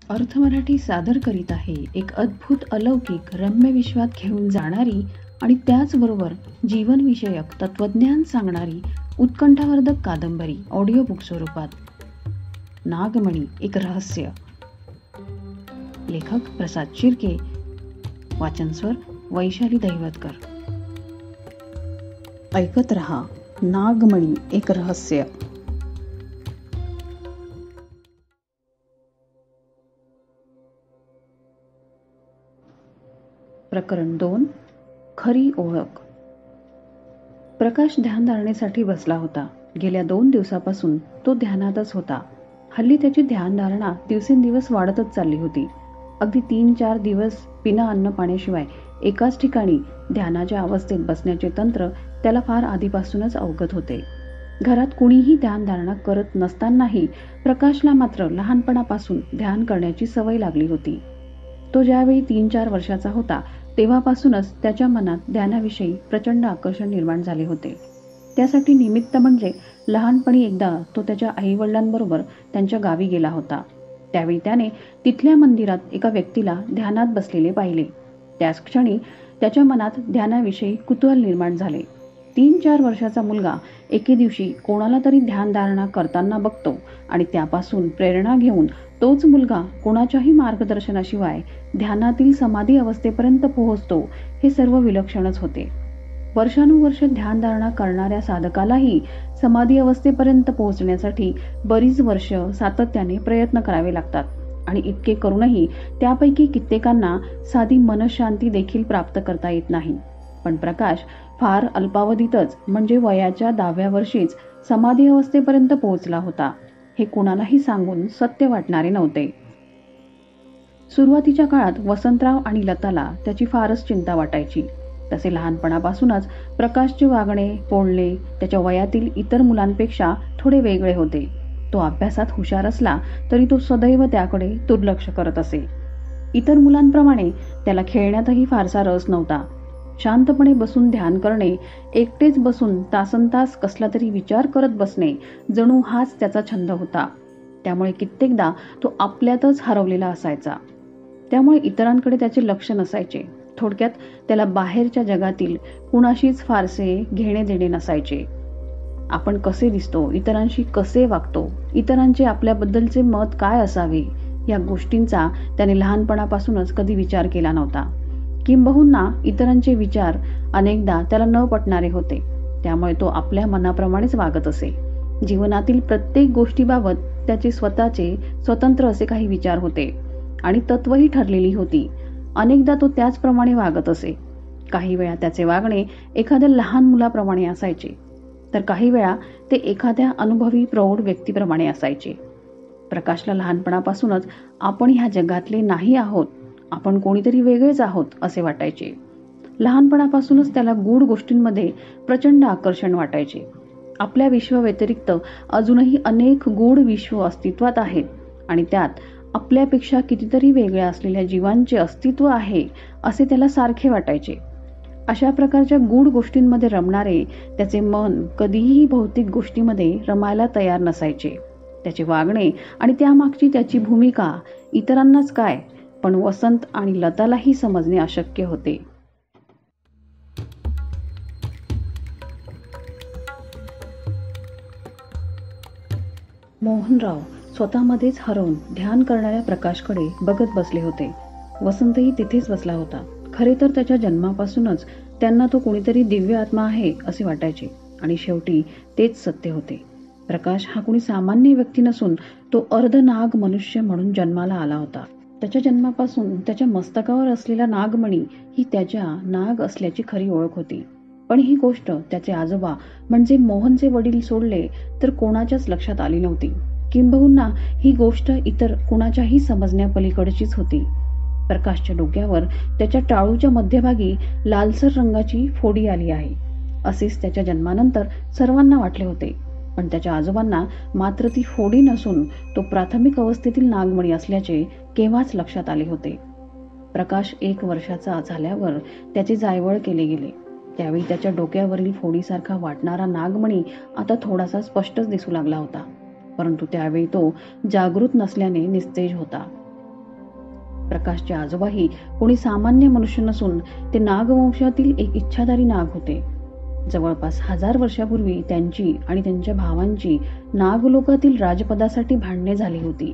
अर्थ मराठी सादर करीत आहे एक अद्भुत अलौकिक रम्य विश्वात घेऊन जाणारी आणि त्याचबरोबर जीवनविषयक तत्वज्ञान सांगणारी उत्कंठावर्धक कादंबरी ऑडिओ बुक स्वरूपात. नागमणी एक रहस्य. लेखक प्रसाद शिर्के. वाचनस्वर वैशाली दैवतकर. ऐकत रहा नागमणी एक रहस्य. प्रकरण 2. खरी ओळख. प्रकाश ध्यानधारणेसाठी बसला होता. गेल्या 2 दिवसापासून तो ध्यानातच होता. हल्ली त्याची ध्यानधारणा दिवसेंदिवस वाढतच चालली होती. अगदी 3-4 दिवस बिना अन्न पाण्याशिवाय एकाच ठिकाणी ध्यानाच्या अवस्थेत बसण्याचे तंत्र त्याला फार आधीपासूनच अवगत होते. घरात कुणीही ध्यानधारणा करत नसतानाही प्रकाशला मात्र लहानपणापासून ध्यान करण्याची सवय लागली होती. तो ज्यावेळी 3-4 वर्षाचा होता तेव्हापासूनच त्याच्या मनात ध्यानाविषयी प्रचंड आकर्षण निर्माण झाले होते. त्यासाठी निमित्त म्हणजे लहानपणी एकदा तो त्याच्या आईवडिलांबरोबर त्यांच्या गावी गेला होता. त्यावेळी त्याने तिथल्या मंदिरात एका व्यक्तीला ध्यानात बसलेले पाहिले. त्याच क्षणी त्याच्या मनात ध्यानाविषयी कुतूहल निर्माण झाले. 3-4 वर्षाचा मुलगा एके दिवशी कोणाला तरी ध्यानधारणा करताना बघतो आणि त्यापासून प्रेरणा घेऊन तोच मुलगा कोणाच्याही मार्गदर्शनाशिवाय ध्यानातील समाधी अवस्थेपर्यंत पोहोचतो, हे सर्व विलक्षणच होते. वर्षानुवर्ष ध्यानधारणा करणाऱ्या साधकालाही समाधी अवस्थेपर्यंत पोहोचण्यासाठी बरीच वर्ष सातत्याने प्रयत्न करावे लागतात आणि इतके करूनही त्यापैकी कित्येकांना साधी मनशांती देखील प्राप्त करता येत नाही. पण प्रकाश फार अल्पावधीतच म्हणजे वयाच्या 10व्या वर्षीच समाधी अवस्थेपर्यंत पोहोचला होता. हे कुणालाही सांगून सत्य वाटणारे नव्हते. सुरुवातीच्या काळात वसंतराव आणि लताला त्याची फारच चिंता वाटायची. तसे लहानपणापासूनच प्रकाशचे वागणे, बोलणे त्याच्या वयातील इतर मुलांपेक्षा थोडे वेगळे होते. तो अभ्यासात हुशार असला तरी तो सदैव त्याकडे दुर्लक्ष करत असे. इतर मुलांप्रमाणे त्याला खेळण्यातही फारसा रस नव्हता. शांतपणे बसून ध्यान करणे, एकटेच बसून तासनतास कसला तरी विचार करत बसणे जणू हाच त्याचा छंद होता. त्यामुळे कित्येकदा तो आपल्यातच हरवलेला असायचा. त्यामुळे इतरांकडे त्याचे लक्ष नसायचे. थोडक्यात त्याला बाहेरच्या जगातील कुणाशीच फारसे घेणे देणे नसायचे. आपण कसे दिसतो, इतरांशी कसे वागतो, इतरांचे आपल्याबद्दलचे मत काय असावे, या गोष्टींचा त्याने लहानपणापासूनच कधी विचार केला नव्हता. किंबहुना इतरांचे विचार अनेकदा त्याला न पटणारे होते. त्यामुळे तो आपल्या मनाप्रमाणेच वागत असे. जीवनातील प्रत्येक गोष्टीबाबत त्याचे स्वतःचे स्वतंत्र असे काही विचार होते आणि तत्वही ठरलेली होती. अनेकदा तो त्याचप्रमाणे वागत असे. काही वेळा त्याचे वागणे एखाद्या लहान मुलाप्रमाणे असायचे, तर काही वेळा ते एखाद्या अनुभवी प्रौढ व्यक्तीप्रमाणे असायचे. प्रकाशला लहानपणापासूनच आपण ह्या जगातले नाही आहोत, आपण कोणीतरी वेगळेच आहोत असे वाटायचे. लहानपणापासूनच त्याला गूढ गोष्टींमध्ये प्रचंड आकर्षण वाटायचे. आपल्या विश्वाव्यतिरिक्त अजूनही अनेक गूढ विश्व अस्तित्वात आहेत आणि त्यात आपल्यापेक्षा कितीतरी वेगळ्या असलेल्या जीवांचे अस्तित्व आहे असे त्याला सारखे वाटायचे. अशा प्रकारच्या गूढ गोष्टींमध्ये रमणारे त्याचे मन कधीही भौतिक गोष्टीमध्ये रमायला तयार नसायचे. त्याचे वागणे आणि त्यामागची त्याची भूमिका इतरांनाच काय, पण वसंत आणि लतालाही समजणे अशक्य होते. मोहनराव स्वतःमध्येच हरवून ध्यान करणाऱ्या प्रकाशकडे बघत बसले होते. वसंतही तिथेच बसला होता. खरे तर त्याच्या जन्मापासूनच त्यांना तो कोणीतरी दिव्य आत्मा आहे असे वाटायचे आणि शेवटी तेच सत्य होते. प्रकाश हा कोणी सामान्य व्यक्ती नसून तो अर्धनाग मनुष्य म्हणून जन्माला आला होता. त्याच्या जन्मापासून त्याच्या मस्तकावर असलेला नागमणी ही त्याच्या नाग असल्याची खरी ओळख होती. पण ही गोष्ट त्याचे आजोबा म्हणजे मोहनचे वडील सोडले तर कोणाच्याच लक्षात आली नव्हती. किंबहुना ही गोष्ट इतर कुणाच्याही समजण्यापलीकडचीच होती. प्रकाशच्या डोक्यावर त्याच्या टाळूच्या मध्यभागी लालसर रंगाची फोडी आली आहे असेच त्याच्या जन्मानंतर सर्वांना वाटले होते. पण त्याच्या आजोबांना मात्र ती फोडी नसून तो प्राथमिक अवस्थेतील नागमणी असल्याचे केव्हाच लक्षात आले होते. प्रकाश 1 वर्षाचा झाल्यावर त्याचे जायवळ केले गेले. त्यावेळी त्याच्या डोक्यावरील फोडीसारखा वाटणारा नागमणी आता थोडासा स्पष्टच दिसू लागला होता. परंतु त्यावेळी तो जागृत नसल्याने निस्तेज होता. प्रकाशचे आजोबाही कोणी सामान्य मनुष्य नसून ते नागवंशातील एक इच्छाधारी नाग होते. जवळपास 1000 वर्षापूर्वी त्यांची आणि त्यांच्या भावांची नागलोकातील राजपदासाठी भांडणे झाली होती.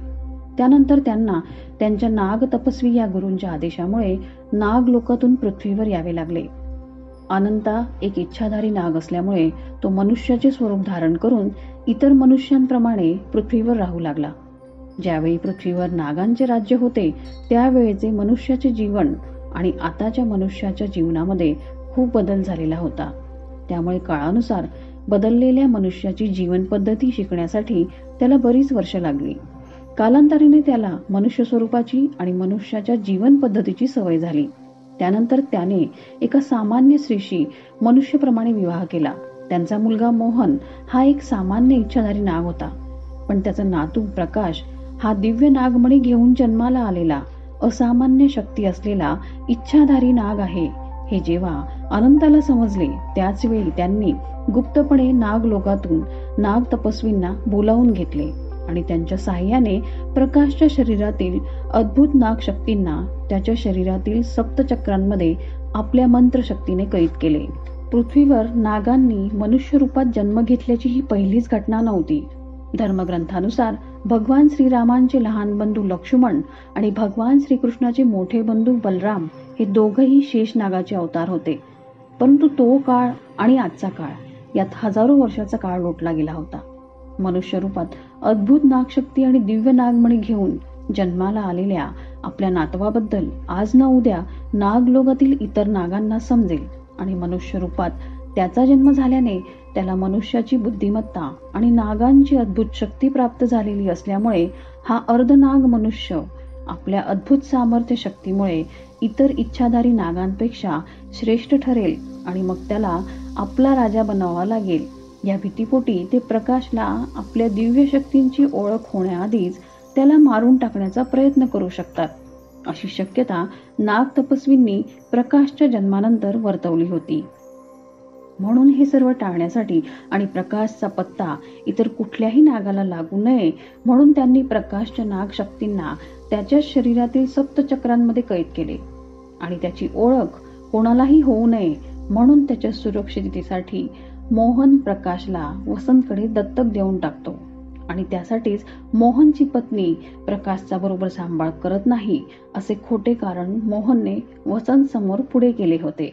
त्यानंतर त्यांना त्यांच्या नाग तपस्वी या गुरूंच्या आदेशामुळे नागलोकातून पृथ्वीवर यावे लागले. अनंता एक इच्छाधारी नाग असल्यामुळे तो मनुष्याचे स्वरूप धारण करून इतर मनुष्यांप्रमाणे पृथ्वीवर राहू लागला. ज्यावेळी पृथ्वीवर नागांचे राज्य होते त्यावेळेचे मनुष्याचे जीवन आणि आताच्या मनुष्याच्या जीवनामध्ये खूप बदल झालेला होता. त्यामुळे काळानुसार बदललेल्या मनुष्याची जीवन पद्धती शिकण्यासाठी त्याला बरीच वर्ष लागली. कालांतराने त्याला मनुष्य स्वरूपाची आणि मनुष्याच्या जीवन पद्धतीची सवय झाली. त्यानंतर त्याने एका सामान्य स्त्रीशी मनुष्यप्रमाणे विवाह केला. त्यांचा मुलगा मोहन हा एक सामान्य इच्छाधारी नाग होता, पण त्याचा नातू प्रकाश हा दिव्य नागमणी घेऊन जन्माला आलेला असामान्य शक्ती असलेला इच्छाधारी नाग आहे. हे जेव्हा अनंताला समजले त्याच वेळी त्यांनी गुप्तपणे नागलोकातून नाग तपस्वींना बोलावून घेतले आणि त्यांच्या साहाय्याने प्रकाशच्या शरीरातील अद्भुत नागशक्तींना त्याच्या शरीरातील सप्तचक्रांमध्ये आपल्या मंत्रशक्तीने कैद केले. पृथ्वीवर नागांनी मनुष्य रूपात जन्म घेतल्याची ही पहिलीच घटना नव्हती. धर्मग्रंथानुसार भगवान श्रीरामांचे लहान बंधू लक्ष्मण आणि भगवान श्रीकृष्णाचे मोठे बंधू बलराम हे दोघंही शेष नागाचे अवतार होते. परंतु तो काळ आणि आजचा काळ यात हजारो वर्षाचा काळ लोटला गेला होता. मनुष्य रूपात अद्भुत नागशक्ती आणि दिव्य नागमणी घेऊन जन्माला आलेल्या आपल्या नातवाबद्दल आज ना उद्या नागलोकातील इतर नागांना समजेल आणि मनुष्य रूपात त्याचा जन्म झाल्याने त्याला मनुष्याची बुद्धिमत्ता आणि नागांची अद्भुत शक्ती प्राप्त झालेली असल्यामुळे हा अर्धनाग मनुष्य आपल्या अद्भुत सामर्थ्य शक्तीमुळे इतर इच्छाधारी नागांपेक्षा श्रेष्ठ ठरेल आणि मग त्याला आपला राजा बनावा लागेल. या भीतीपोटी ते प्रकाशला आपल्या दिव्य शक्तींची ओळख होण्याआधीच त्याला मारून टाकण्याचा प्रयत्न करू शकतात. अशी शक्यता नाग तपस्वींनी प्रकाशच्या जन्मानंतर वर्तवली होती. म्हणून हे सर्व टाळण्यासाठी आणि प्रकाशचा पत्ता इतर कुठल्याही नागाला लागू नये म्हणून त्यांनी प्रकाशच्या नाग शक्तींना त्याच्या शरीरातील सप्तचक्रांमध्ये कैद केले आणि त्याची ओळख कोणालाही होऊ नये म्हणून त्याच्या सुरक्षिततेसाठी मोहन प्रकाशला वसंतकडे दत्तक देऊन टाकतो आणि त्यासाठीच मोहनची पत्नी प्रकाशचा बरोबर सांभाळ करत नाही असे खोटे कारण मोहनने वसंत समोर पुढे केले होते.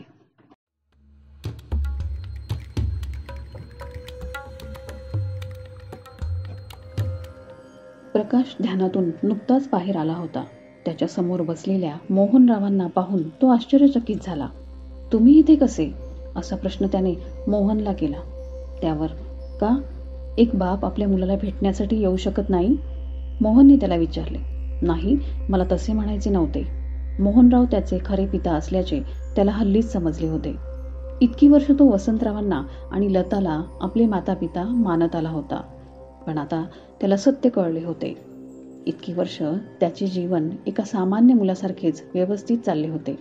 प्रकाश ध्यानातून नुकताच बाहेर आला होता. त्याच्या समोर बसलेल्या मोहनरावांना पाहून तो आश्चर्यचकित झाला. तुम्ही इथे कसे? असा प्रश्न त्याने मोहनला केला. त्यावर का एक बाप आपल्या मुलाला भेटण्यासाठी येऊ शकत नाही? मोहनने त्याला विचारले. नाही, मला तसे म्हणायचे नव्हते. मोहनराव त्याचे खरे पिता असल्याचे त्याला हल्लीच समजले होते. इतकी वर्ष तो वसंतरावांना आणि लताला आपले माता पिता मानत आला होता, पण आता त्याला सत्य कळले होते. इतकी वर्ष त्याचे जीवन एका सामान्य मुलासारखेच व्यवस्थित चालले होते,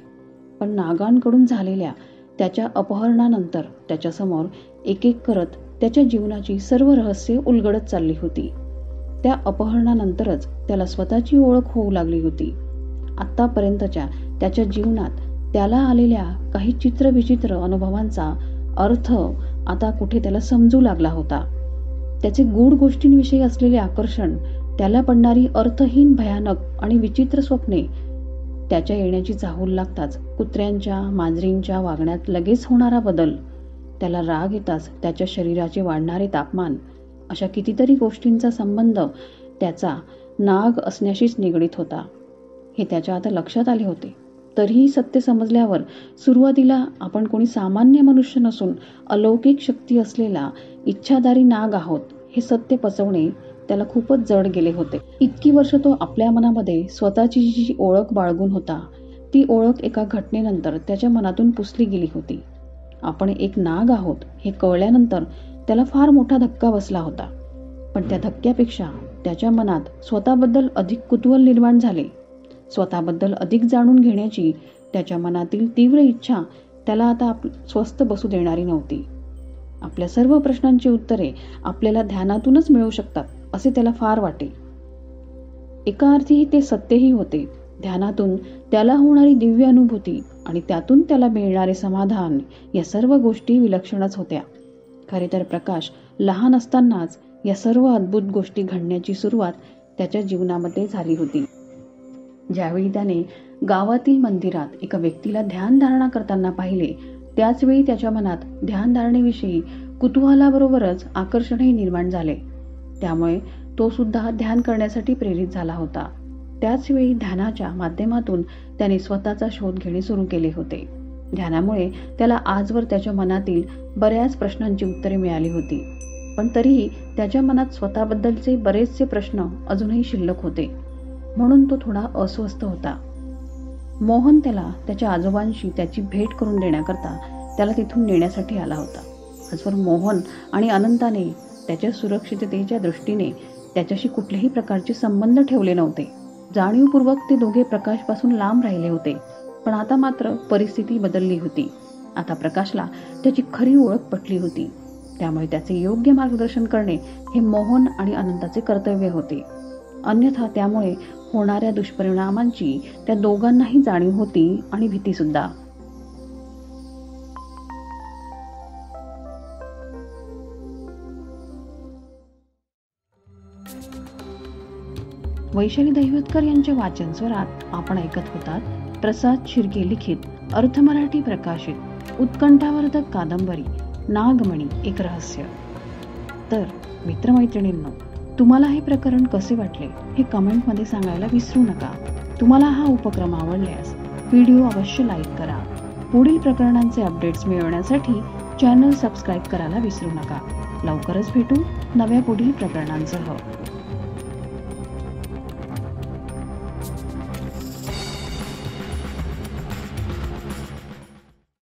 पण नागांकडून झालेल्या त्याच्या अपहरणानंतर त्याच्यासमोर एक एक करत त्याच्या जीवनाची सर्व रहस्ये उलगडत चालली होती. त्या अपहरणानंतरच त्याला स्वतःची ओळख होऊ लागली होती. आत्तापर्यंतच्या त्याच्या जीवनात त्याला आलेल्या काही चित्रविचित्र अनुभवांचा अर्थ आता कुठे त्याला समजू लागला होता. त्याचे गूढ गोष्टींविषयी असलेले आकर्षण, त्याला पडणारी अर्थहीन भयानक आणि विचित्र स्वप्ने, त्याच्या येण्याची चाहूल लागताच कुत्र्यांच्या मांजरींच्या वागण्यात लगेच होणारा बदल, त्याला राग येताच त्याच्या शरीराचे वाढणारे तापमान, अशा कितीतरी गोष्टींचा संबंध त्याचा नाग असण्याशीच निगडीत होता. हे त्याच्या आता लक्षात आले होते. तरीही सत्य समजल्यावर सुरुवातीला आपण कोणी सामान्य मनुष्य नसून अलौकिक शक्ती असलेला इच्छाधारी नाग आहोत हे सत्य पचवणे त्याला खूपच जड गेले होते. इतकी वर्ष तो आपल्या मनामध्ये स्वतःची जी ओळख बाळगून होता ती ओळख एका घटनेनंतर त्याच्या मनातून पुसली गेली होती. आपण एक नाग आहोत हे कळल्यानंतर त्याला फार मोठा धक्का बसला होता. पण त्या धक्क्यापेक्षा त्याच्या मनात स्वतःबद्दल अधिक कुतूहल निर्माण झाले. स्वतःबद्दल अधिक जाणून घेण्याची त्याच्या मनातील तीव्र इच्छा त्याला आता स्वस्थ बसू देणारी नव्हती. आपल्या सर्व प्रश्नांची उत्तरे आपल्याला ध्यानातूनच मिळू शकतात असे त्याला फार वाटे. एका अर्थी ते सत्यही होते. ध्यानातून त्याला होणारी दिव्य अनुभूती आणि त्यातून त्याला मिळणारे समाधान या सर्व गोष्टी विलक्षणच होत्या. खरे तर प्रकाश लहान असतानाच या सर्व अद्भुत गोष्टी घडण्याची सुरुवात त्याच्या जीवनामध्ये झाली होती. ज्यावेळी त्याने गावातील मंदिरात एका व्यक्तीला ध्यानधारणा करताना पाहिले, त्याचवेळी त्याच्या मनात ध्यानधारणेविषयी कुतूहलाबरोबरच आकर्षणही निर्माण झाले. त्यामुळे तो सुद्धा ध्यान करण्यासाठी प्रेरित झाला होता. त्याचवेळी ध्यानाच्या माध्यमातून त्याने स्वतःचा शोध घेणे सुरू केले होते. ध्यानामुळे त्याला आजवर त्याच्या मनातील बऱ्याच प्रश्नांची उत्तरे मिळाली होती, पण तरीही त्याच्या मनात स्वतःबद्दलचे बरेचसे प्रश्न अजूनही शिल्लक होते, म्हणून तो थोडा अस्वस्थ होता. मोहन त्याला त्याच्या आजोबांशी त्याची भेट करून देण्याकरता त्याला तिथून नेण्यासाठी आला होता. आजवर मोहन आणि अनंताने त्याच्या सुरक्षिततेच्या दृष्टीने त्याच्याशी कुठल्याही प्रकारचे संबंध ठेवले नव्हते. जाणीवपूर्वक ते दोघे प्रकाशपासून लांब राहिले होते. पण आता मात्र परिस्थिती बदलली होती. आता प्रकाशला त्याची खरी ओळख पटली होती. त्यामुळे त्याचे योग्य मार्गदर्शन करणे हे मोहन आणि अनंताचे कर्तव्य होते. अन्यथा त्यामुळे होणाऱ्या दुष्परिणामांची त्या दोघांनाही जाणीव होती आणि भीती सुद्धा. वैशाली दैवतकर यांच्या वाचन स्वरात आपण ऐकत होतात प्रसाद शिर्के लिखित अर्थ मराठी प्रकाशित उत्कंठावर्धक कादंबरी नागमणी एक रहस्य. तर मित्रमैत्रिणींनो, तुम्हाला हे प्रकरण कसे वाटले हे कमेंटमध्ये सांगायला विसरू नका. तुम्हाला हा उपक्रम आवडल्यास व्हिडिओ अवश्य लाईक करा. पुढील प्रकरणांचे अपडेट्स मिळवण्यासाठी चॅनल सबस्क्राईब करायला विसरू नका. लवकरच भेटू नव्या पुढील प्रकरणांसह.